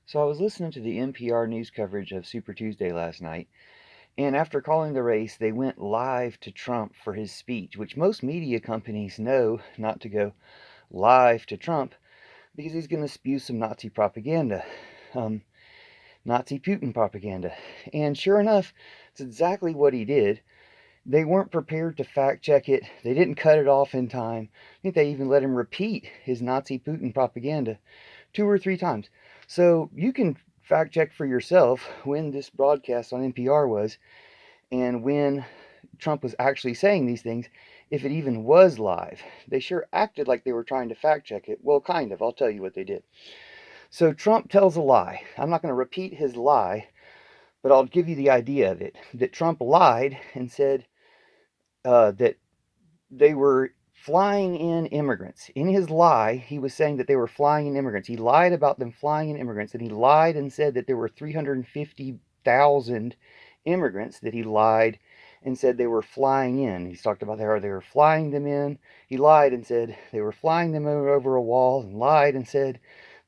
So I was listening to the NPR news coverage of Super Tuesday last night, and after calling the race, they went live to Trump for his speech, which most media companies know not to go live to Trump because he's going to spew some Nazi propaganda, um, Nazi Putin propaganda. And sure enough, it's exactly what he did. They weren't prepared to fact check it. They didn't cut it off in time. I think they even let him repeat his Nazi Putin propaganda 2 or 3 times. So you can fact check for yourself when this broadcast on NPR was and when Trump was actually saying these things, if it even was live. They sure acted like they were trying to fact check it. Well, kind of. I'll tell you what they did. So Trump tells a lie. I'm not going to repeat his lie, but I'll give you the idea of it. That Trump lied and said that they were flying in immigrants. In his lie, he was saying that they were flying in immigrants. He lied about them flying in immigrants, and he lied and said that there were 350,000 immigrants that he lied and said they were flying in. He's talked about how they were flying them in. He lied and said they were flying them over a wall, and lied and said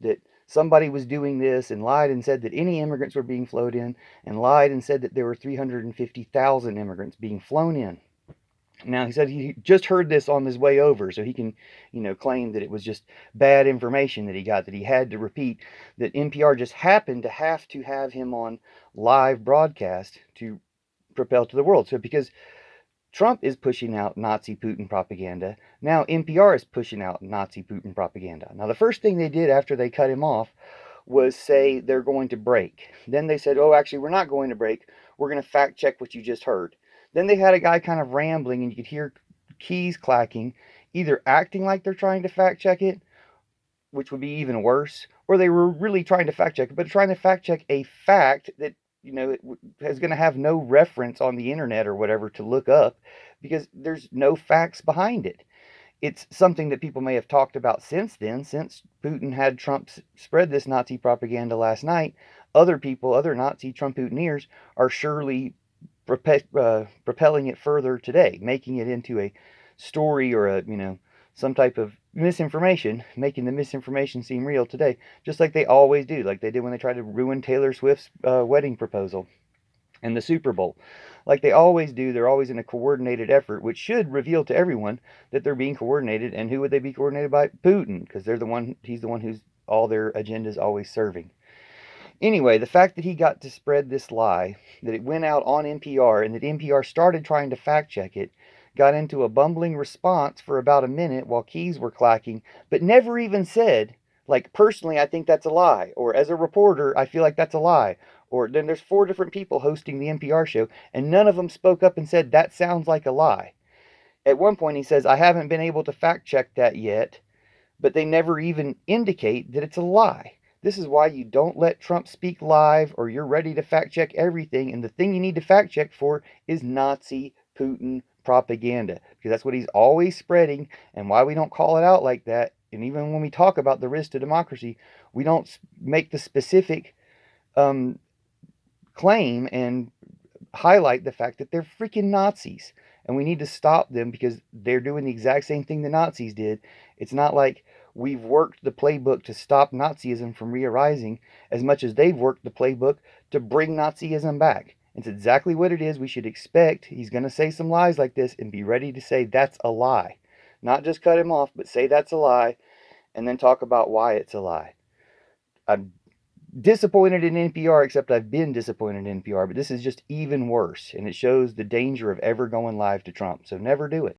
that somebody was doing this, and lied and said that any immigrants were being flown in, and lied and said that there were 350,000 immigrants being flown in. Now, he said he just heard this on his way over, so he can, claim that it was just bad information that he got, that he had to repeat, that NPR just happened to have him on live broadcast to propel to the world. So because Trump is pushing out Nazi Putin propaganda, now NPR is pushing out Nazi Putin propaganda. Now, the first thing they did after they cut him off was say they're going to break. Then they said, oh, actually, we're not going to break. We're going to fact check what you just heard. Then they had a guy kind of rambling, and you could hear keys clacking, either acting like they're trying to fact check it, which would be even worse, or they were really trying to fact check it, but trying to fact check a fact that, is going to have no reference on the internet or whatever to look up because there's no facts behind it. It's something that people may have talked about since then, since Putin had Trump spread this Nazi propaganda last night. Other people, other Nazi Trump Putineers, are surely propelling it further today, making it into a story or some type of misinformation, making the misinformation seem real today, just like they always do, like they did when they tried to ruin Taylor Swift's wedding proposal and the Super Bowl. Like they always do, they're always in a coordinated effort, which should reveal to everyone that they're being coordinated. And who would they be coordinated by? Putin, because he's the one who's all their agendas always serving. Anyway, the fact that he got to spread this lie, that it went out on NPR, and that NPR started trying to fact check it, got into a bumbling response for about a minute while keys were clacking, but never even said, like, personally, I think that's a lie, or as a reporter, I feel like that's a lie, or then there's 4 different people hosting the NPR show, and none of them spoke up and said, that sounds like a lie. At one point, he says, I haven't been able to fact check that yet, but they never even indicate that it's a lie. This is why you don't let Trump speak live, or you're ready to fact check everything. And the thing you need to fact check for is Nazi Putin propaganda, because that's what he's always spreading, and why we don't call it out like that. And even when we talk about the risk to democracy, we don't make the specific claim and highlight the fact that they're freaking Nazis. And we need to stop them because they're doing the exact same thing the Nazis did. It's not like we've worked the playbook to stop Nazism from re-arising as much as they've worked the playbook to bring Nazism back. It's exactly what it is we should expect. He's going to say some lies like this and be ready to say that's a lie. Not just cut him off, but say that's a lie and then talk about why it's a lie. I'm disappointed in NPR, except I've been disappointed in NPR, but this is just even worse, and it shows the danger of ever going live to Trump. So never do it.